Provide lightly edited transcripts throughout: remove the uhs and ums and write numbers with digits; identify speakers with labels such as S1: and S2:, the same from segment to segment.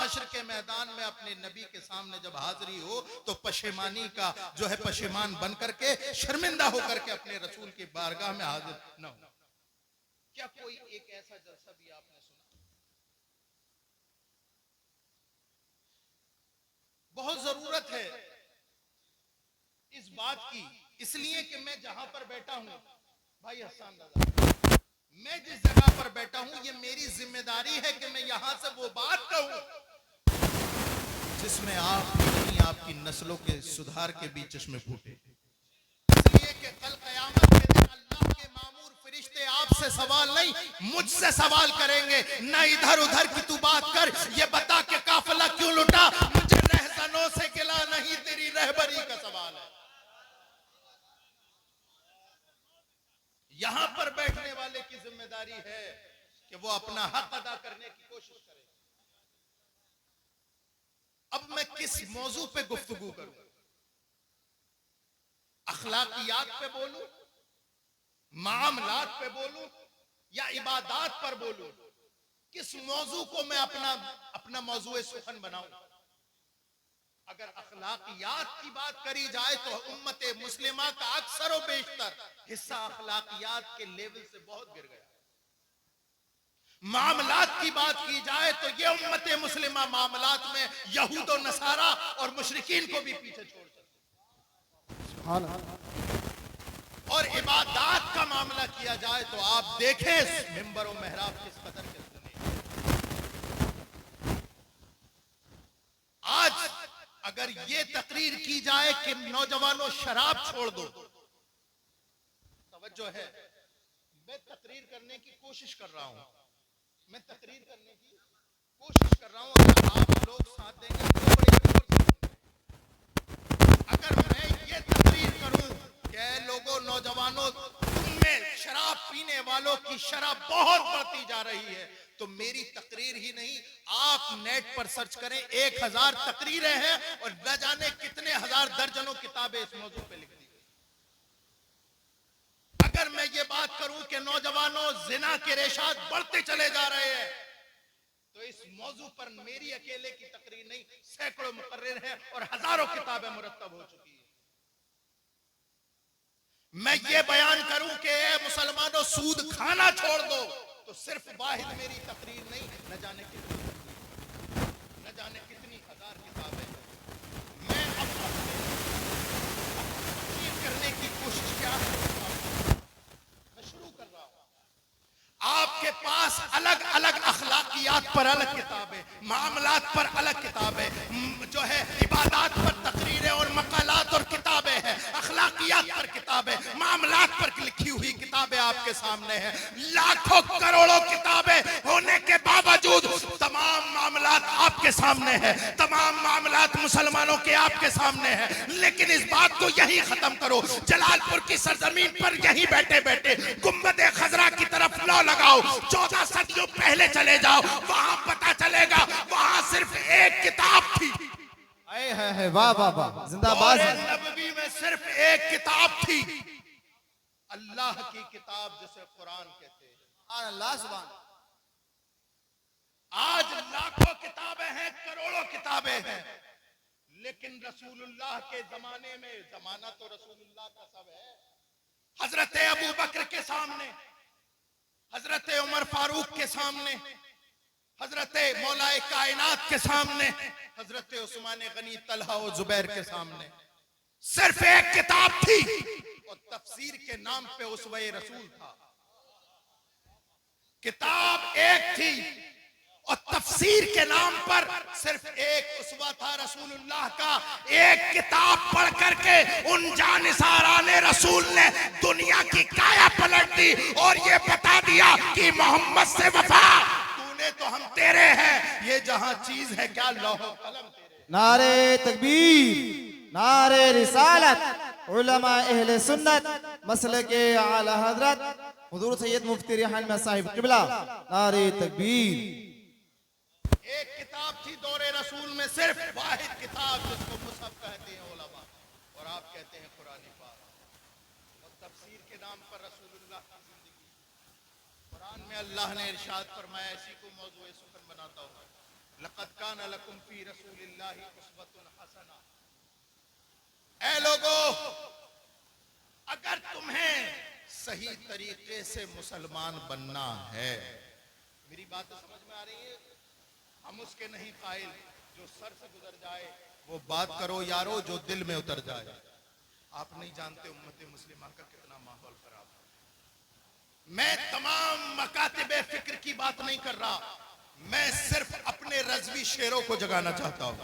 S1: حشر کے میدان میں اپنے نبی کے سامنے جب حاضری ہو تو پشیمانی کا جو ہے پشیمان بن کر کے شرمندہ ہو کر کے اپنے رسول کی بارگاہ میں حاضر نہ ہو. کیا کوئی ایک ایسا جلسہ بھی آپ نے سنا؟ بہت ضرورت ہے اس بات کی، اس لیے کہ میں جہاں پر بیٹھا ہوں بھائی حسان رضا، میں جس جگہ پر بیٹھا ہوں یہ میری ذمہ داری ہے کہ میں یہاں سے وہ بات کہوں جس میں آپ کی آپ کی نسلوں کے سدھار کے بھی چشمے پھوٹے. اس لیے کہ کل قیامت کے دن اللہ کے مامور فرشتے آپ سے سوال نہیں مجھ سے سوال کریں گے. نہ ادھر ادھر کی تو بات کر، یہ بتا کہ قافلہ کیوں لٹا، مجھے رہزنوں سے گلا نہیں تیری رہبری کا سوال ہے. یہاں پر بیٹھنے والے کی ذمہ داری ہے کہ وہ اپنا حق ادا کرنے کی کوشش کرے. اب میں کس موضوع پہ گفتگو کروں؟ اخلاقیات پہ بولوں، معاملات پہ بولوں، یا عبادات پر بولوں؟ کس موضوع کو میں اپنا موضوع سخن بناؤں؟ اگر اخلاقیات کی بات کری جائے تو امت مسلمہ کا اکثر و بیشتر حصہ اخلاقیات کے لیول سے بہت گر گیا. معاملات کی بات کی جائے تو یہ امت مسلمہ معاملات میں یہود و نصارہ اور مشرکین کو بھی پیچھے چھوڑ سکتے. اور عبادات کا معاملہ کیا جائے تو آپ دیکھیں منبر و محراب کس قدر کے سنے. آج اگر یہ تقریر کی جائے کہ نوجوانوں شراب چھوڑ دو، توجہ ہے، میں تقریر کرنے کی کوشش کر رہا ہوں، میں تقریر کرنے کی کوشش کر رہا ہوں. اگر آپ لوگ ساتھ دیں گے تو بڑے زور سے. اگر میں یہ تقریر کروں کہ اے لوگوں نوجوانوں تم میں شراب پینے والوں کی شرح بہت بڑھتی جا رہی ہے، تو میری تقریر ہی نہیں، آپ نیٹ پر سرچ کریں 1000 تقریریں ہیں اور نہ جانے کتنے ہزار درجنوں کتابیں اس موضوع پہ لکھ دی. اگر میں یہ بات کروں کہ نوجوانوں زنا کے ریشات بڑھتے چلے جا رہے ہیں، تو اس موضوع پر میری اکیلے کی تقریر نہیں، سینکڑوں مقرر ہیں اور ہزاروں کتابیں مرتب ہو چکی ہیں. میں یہ بیان کروں کہ اے مسلمانوں سود کھانا چھوڑ دو، تو صرف واحد میری تقریر نہیں، نہ جانے کتنی ہزار کتابیں. میں اب تقریر کرنے کی کوشش کیا ہے، میں شروع کر رہا ہوں. آپ کے پاس الگ الگ اخلاقیات پر الگ کتابیں، معاملات پر الگ کتابیں، جو ہے عبادات پر تقریریں اور مقالات اور کتابیں ہیں، اخلاقیات پر کتابیں، معاملات پر لکھی ہوئی کتابیں آپ کے سامنے ہیں. لاکھوں کروڑوں کتابیں ہونے کے باوجود تمام معاملات آپ کے سامنے ہیں، تمام معاملات مسلمانوں کے آپ کے سامنے ہیں. لیکن اس بات کو یہی ختم کرو، جلال پور کی سرزمین پر یہی بیٹھے بیٹھے گنبد خضرا کی طرف لو لگاؤ، 14 صدیوں پہلے چلے جاؤ، وہاں پتہ چلے گا وہاں صرف ایک کتاب تھی.
S2: واہ واہ واہ، زندہ باد.
S1: نبوی میں صرف ایک کتاب تھی، اللہ کی کتاب جسے قرآن کہتے ہیں.
S2: اللہ سبحان.
S1: آج لاکھوں کتابیں ہیں، کروڑوں کتابیں ہیں، لیکن رسول اللہ کے زمانے میں، زمانہ تو رسول اللہ کا سب ہے، حضرت ابو بکر کے سامنے، حضرت عمر فاروق کے سامنے، حضرت مولا کائنات کے سامنے، حضرت عثمان غنی، طلحہ و زبیر کے سامنے صرف ایک کتاب تھی، اور تفسیر کے نام پہ اسوہ رسول تھا. کتاب ایک تھی اور تفسیر کے نام پر صرف ایک اسوہ تھا رسول اللہ کا. ایک کتاب پڑھ کر کے ان جانثاران رسول نے دنیا کی کایا پلٹ دی اور یہ بتا دیا کہ محمد سے وفا، تو نے تو ہم تیرے ہیں، یہ جہاں چیز ہے کیا لوح و قلم تیرے.
S2: نعرے تکبیر، نعرے رسالت، علماء اہل سنت مسلک اعلی حضرت حضور سید مفتی ریحان میں صاحب قبلہ، نعرے تکبیر.
S1: ایک کتاب تھی دور رسول میں، صرف واحد کتاب جس کو مصحف کہتے ہیں علماء، اور آپ کہتے ہیں قرآن پاک. اور تفسیر کے نام پر رسول اللہ کی زندگی. قرآن میں اللہ نے ارشاد فرمایا، اسی کو موضوع سخن بناتا ہوں، لقد کان کان لکم فی رسول اللہ اسوۃ حسنہ. اے لوگو، اگر تمہیں صحیح طریقے سے مسلمان بننا ہے، میری بات سمجھ میں آ رہی ہے؟ ہم اس کے نہیں قائل جو سر سے گزر جائے وہ بات کرو یارو جو دل میں اتر جائے. آپ نہیں جانتے امت مسلمہ کا کتنا ماحول خراب ہے. میں تمام مکاتب فکر کی بات نہیں کر رہا، میں صرف اپنے رضوی شعروں کو جگانا چاہتا ہوں.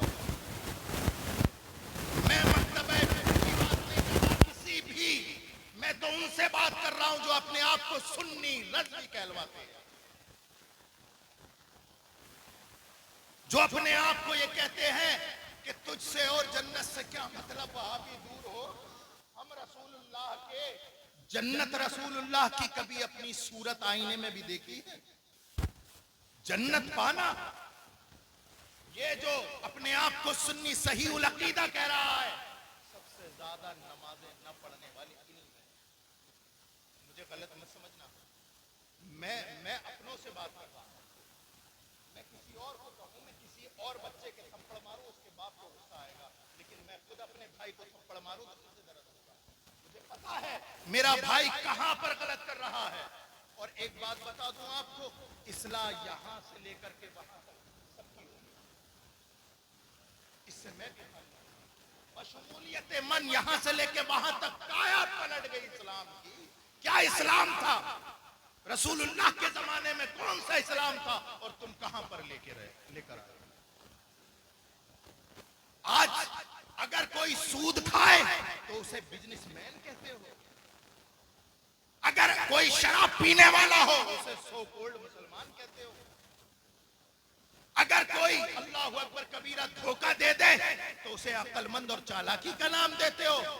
S1: میں مکتبہ فکر کی بات نہیں کر رہا کسی بھی، میں تو ان سے بات کر رہا ہوں جو اپنے آپ کو سنی رضوی کہلواتے ہیں، جو اپنے آپ کو یہ کہتے ہیں کہ تجھ سے اور جنت سے کیا مطلب، وہاں بھی دور ہو. ہم رسول اللہ کے جنت رسول اللہ کی کبھی اپنی صورت آئینے میں بھی دیکھی ہے؟ جنت پانا، یہ جو اپنے آپ کو سنی صحیح العقیدہ کہہ رہا ہے، سب سے زیادہ نمازیں نہ پڑھنے والی انہی ہیں. مجھے غلط مت سمجھنا، میں اپنوں سے بات کر رہا ہوں. میں کسی اور کو کہوں، میں کسی اور بچے کے تھپڑ ماروں اس کے باپ کو غصہ آئے گا، لیکن میں خود اپنے بھائی کو تھپڑ ماروں تو مجھے درد ہوگا. مجھے پتا ہے میرا بھائی کہاں پر غلط کر رہا ہے. اور ایک بات بتا دوں آپ کو، اصلاح یہاں سے لے کر کے وہاں تک سب کی ہوگی. اس سے میں کہتا ہوں بشمولیت من یہاں سے لے کے وہاں تک کایا پلٹ گئی اسلام کی. کیا اسلام تھا رسول اللہ کے زمانے میں؟ کون سا اسلام تھا؟ اور تم کہاں پر لے کر آئے؟ آج اگر کوئی سود کھائے تو اسے بزنس مین کہتے ہو، اگر کوئی شراب پینے والا ہو اسے سو کولڈ مسلمان کہتے ہو، اگر کوئی اللہ اکبر کبیرہ دھوکہ دے دے تو اسے عقل مند اور چالاکی کا نام دیتے ہو.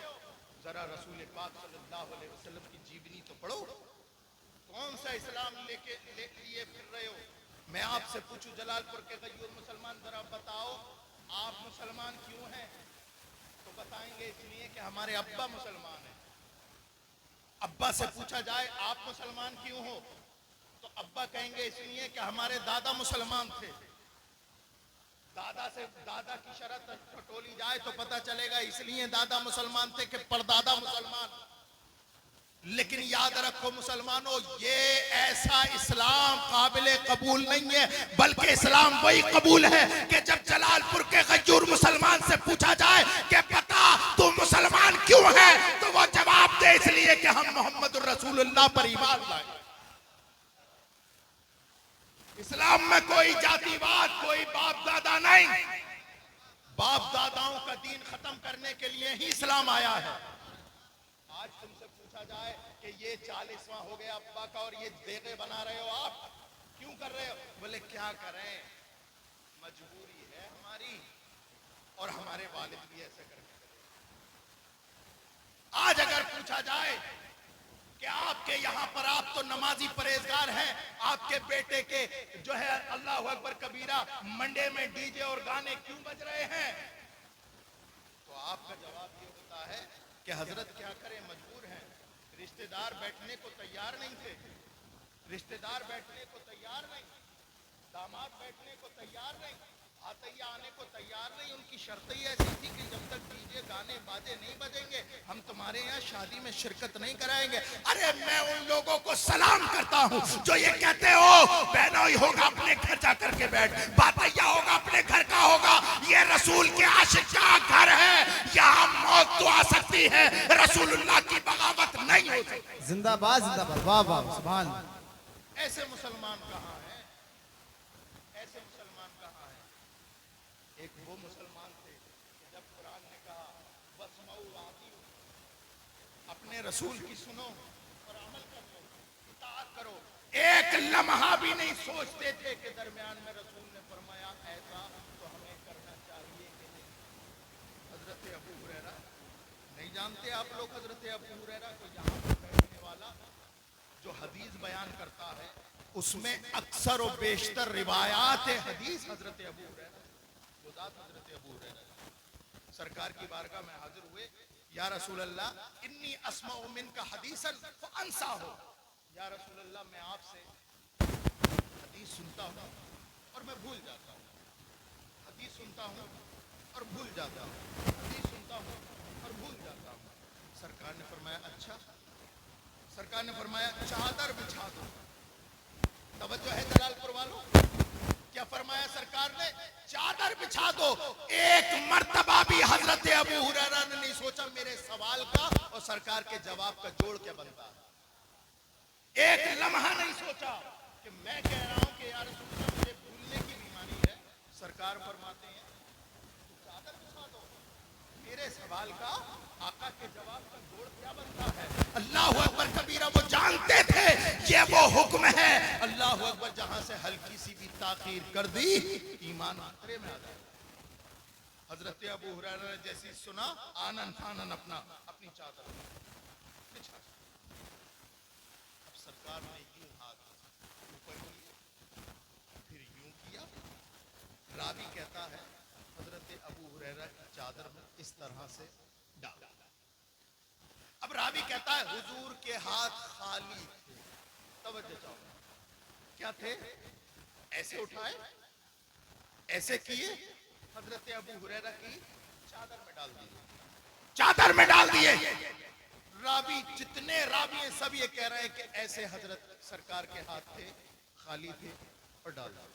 S1: ذرا رسول پاک صلی اللہ علیہ وسلم کی جیونی تو پڑھو. کون سا اسلام لیے پھر رہے ہو؟ میں آپ سے پوچھوں جلال پور کے غیور مسلمان، ذرا بتاؤ آپ مسلمان کیوں ہیں؟ تو بتائیں گے اس لیے کہ ہمارے ابا مسلمان ہیں. ابا سے پوچھا جائے آپ مسلمان کیوں ہو تو ابا کہیں گے اس لیے کہ ہمارے دادا مسلمان تھے. دادا کی شرط ٹٹولی جائے تو پتہ چلے گا اس لیے دادا مسلمان تھے کہ پردادا مسلمان. لیکن یاد رکھو مسلمانوں، یہ ایسا اسلام قابل قبول نہیں ہے، بلکہ اسلام وہی قبول ہے کہ جب جلال پور کے غیور مسلمان سے پوچھا جائے کہ بتا تو مسلمان کیوں ہے تو وہ جواب دے اس لیے کہ ہم محمد الرسول اللہ پر ایمان لائے. اسلام میں کوئی جاتی واد، کوئی باپ دادا نہیں. باپ داداؤں کا دین ختم کرنے کے لیے ہی اسلام آیا ہے. آج تم سے پوچھا جائے کہ یہ 40واں ہو گیا ابا کا اور یہ دیگے بنا رہے ہو، آپ کیوں کر رہے ہو؟ بولے کیا کریں، مجبوری ہے ہماری، اور ہمارے والد بھی ایسے کرتے. آج اگر پوچھا جائے کہ آپ کے یہاں پر آپ تو نمازی پرہیزگار ہیں، آپ کے بیٹے کے جو ہے اللہ اکبر کبیرہ منڈے میں ڈی جے اور گانے کیوں بج رہے ہیں، تو آپ کا جواب یہ ہوتا ہے کہ حضرت کیا کریں، مجبور ہیں. رشتہ دار بیٹھنے کو تیار نہیں تھے، رشتہ دار بیٹھنے کو تیار نہیں، داماد بیٹھنے کو تیار نہیں، عطیہ آنے کو تیار نہیں. ان کی شرط ہی ایسی تھی کہ جب تک ڈی جے گانے بازے نہیں بجیں گے ہم تمہارے یہاں شادی میں شرکت نہیں کرائیں گے. ارے میں ان لوگوں کو سلام کرتا ہوں جو یہ کہتے ہو بہنوئی ہوگا اپنے گھر جا کر کے بیٹھ، باتیا ہوگا اپنے گھر کا ہوگا. یہ رسول کے عاشق کا گھر ہے، یہاں موت تو آ سکتی ہے، رسول اللہ کی بغاوت نہیں ہو سکتی.
S2: زندہ باد زندہ باد، واہ واہ سبحان.
S1: ایسے مسلمان کہاں ہیں؟ ایسے مسلمان کہاں ہیں؟ ایک وہ مسلمان تھے کہ جب قرآن نے کہا وَاسْمَعُوا وَأَطِیعُوا، اپنے رسول کی سنو اور عمل کرو، اطاعت کرو. ایک لمحہ بھی نہیں سوچتے تھے کہ درمیان میں رسول نے فرمایا ایسا تو ہمیں کرنا چاہیے کہ نہیں. حضرت ابو ہریرہ نہیں جانتے آپ لوگ؟ حضرت ابو ہریرہ کو یہاں پر بیٹھنے والا جو حدیث بیان کرتا ہے اس میں اکثر و بیشتر روایات حدیث حضرت ابو ہریرہ، وہ ذات حضرت ابو ہریرہ سرکار کی بارگاہ میں حاضر ہوئے. یا رسول اللہ انی اسمع منک حدیثا فانسا ہو، یا رسول اللہ میں آپ سے حدیث سنتا ہوں اور میں بھول جاتا ہوں. سنتا ہوں اور بھول جاتا ہوں، حدیث سنتا ہوں اور بھول جاتا ہوں۔ سرکار نے فرمایا اچھا، سرکار نے فرمایا چادر بچھا دو۔ توجہ ہے جلال پور والوں، کیا فرمایا سرکار نے؟ چادر بچھا دو۔ ایک مرتبہ بھی حضرت ابو ہریرہ نے نہیں سوچا میرے سوال کا اور سرکار کے جواب کا جوڑ کیا بنتا ہے۔ ایک لمحہ نہیں سوچا کہ میں کہہ رہا ہوں کہ یا رسول اللہ مجھے بھولنے کی بیماری ہے، سرکار فرماتے ہیں تو چادر بچھا دو۔ میرے سوال کا آقا کے جواب کا جوڑ کیا بنتا ہے؟ اللہ اکبر کبیرہ، وہ جانتے تھے یہ وہ حکم ہے۔ اللہ اکبر، جہاں سے ہلکی سی بھی تاخیر کر دی ایمان خطرے میں آ جائے۔ حضرت ابو ہریرہ نے جیسی سنا آنن فانن اپنی چادر بچھا۔ اب سرکار نے یوں ہاتھ اوپر کیا، پھر یوں کیا۔ راوی کہتا ہے حضرت ابو ہریرہ کی چادر میں اس طرح سے ڈالا۔ اب راوی کہتا ہے حضور کے ہاتھ خالی تھے۔ توجہ چاہو، کیا تھے؟ ایسے اٹھائے، ایسے کیے، حضرت ابو ہریرہ کی چادر میں ڈال دیے، چادر میں ڈال دیے۔ راوی جتنے راوی ہیں سب یہ کہہ رہے ہیں کہ ایسے حضرت سرکار کے ہاتھ تھے، خالی تھے اور ڈال دیے،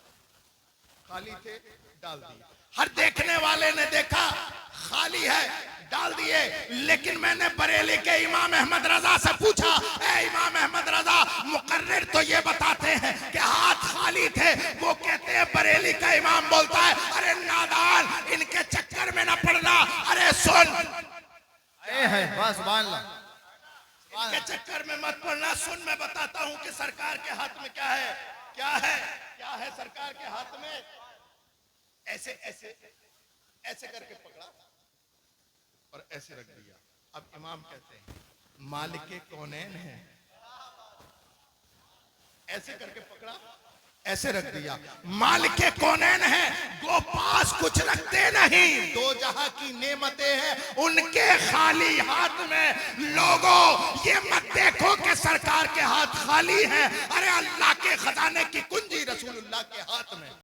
S1: خالی تھے ڈال دیے۔ ہر دیکھنے والے نے دیکھا خالی ہے، ڈال دیے۔ لیکن میں نے بریلی کے امام احمد رضا سے پوچھا، اے امام احمد رضا، مقرر تو یہ بتاتے ہیں کہ ہاتھ خالی تھے، وہ کہتے ہیں، بریلی کا امام بولتا ہے ارے نادان، ان کے چکر میں نہ پڑنا، ارے سن،
S2: سبحان اللہ،
S1: ان کے چکر میں مت پڑنا، سن میں بتاتا ہوں کہ سرکار کے ہاتھ میں کیا ہے، کیا ہے، کیا ہے سرکار کے ہاتھ میں۔ ایسے ایسے ایسے کر کے پکڑا اور ایسے رکھ دیا۔ اب امام کہتے ہیں مالک کونین ہے، ایسے کر کے پکڑا، ایسے رکھ دیا۔ مالک کونین ہے، وہ پاس کچھ رکھتے نہیں، دو جہاں کی نعمتیں ہیں ان کے خالی ہاتھ میں۔ لوگوں یہ مت دیکھو کہ سرکار کے ہاتھ خالی ہیں، ارے اللہ کے خزانے کی کنجی رسول اللہ کے ہاتھ میں۔